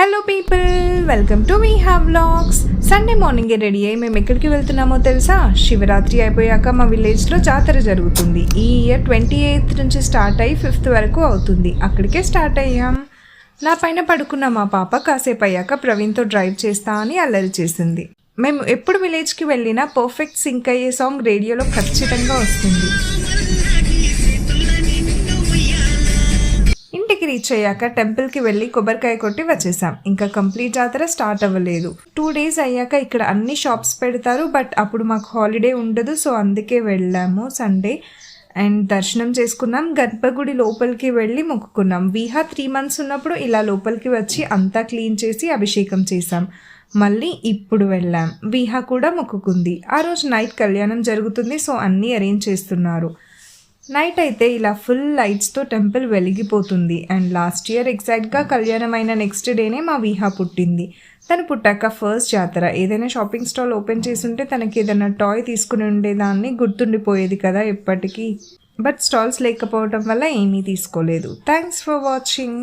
Hello people, welcome to me have vlogs. Sunday మార్నింగే ready అయ్యి మేము ఎక్కడికి వెళ్తున్నామో తెలుసా? శివరాత్రి అయిపోయాక మా విలేజ్లో జాతర జరుగుతుంది. ఈ ఇయర్ 28th నుంచి స్టార్ట్ అయ్యి 5th వరకు అవుతుంది. అక్కడికే స్టార్ట్ అయ్యాం. నా పైన పడుకున్న మా పాప కాసేపు అయ్యాక ప్రవీణ్తో డ్రైవ్ చేస్తా అని అల్లరి చేసింది. మేము ఎప్పుడు విలేజ్కి వెళ్ళినా పర్ఫెక్ట్ సింక్ అయ్యే సాంగ్ రేడియోలో ఖచ్చితంగా వస్తుంది. ఇంటికి రీచ్ అయ్యాక టెంపుల్కి వెళ్ళి కొబ్బరికాయ కొట్టి వచ్చేసాం. ఇంకా కంప్లీట్ జాతర స్టార్ట్ అవ్వలేదు. 2 days అయ్యాక ఇక్కడ అన్ని షాప్స్ పెడతారు, బట్ అప్పుడు మాకు హాలిడే ఉండదు. సో అందుకే వెళ్ళాము సండే. అండ్ దర్శనం చేసుకున్నాం. గర్భగుడి లోపలికి వెళ్ళి మొక్కుకున్నాం. విహా 3 months ఉన్నప్పుడు ఇలా లోపలికి వచ్చి అంతా క్లీన్ చేసి అభిషేకం చేసాం. మళ్ళీ ఇప్పుడు వెళ్ళాం. విహా కూడా మొక్కుకుంది. ఆ రోజు నైట్ కళ్యాణం జరుగుతుంది, సో అన్నీ అరేంజ్ చేస్తున్నారు. నైట్ అయితే ఇలా ఫుల్ లైట్స్తో టెంపుల్ వెలిగిపోతుంది. అండ్ లాస్ట్ ఇయర్ ఎగ్జాక్ట్గా కళ్యాణం అయిన నెక్స్ట్ డేనే మా విహా పుట్టింది. తను పుట్టాక ఫస్ట్ జాతర. ఏదైనా షాపింగ్ స్టాల్ ఓపెన్ చేసుంటే తనకి ఏదైనా టాయ్ తీసుకుని ఉండేదాన్ని, గుర్తుండిపోయేది కదా ఎప్పటికీ. బట్ స్టాల్స్ లేకపోవడం వల్ల ఏమీ తీసుకోలేదు. Thanks for watching.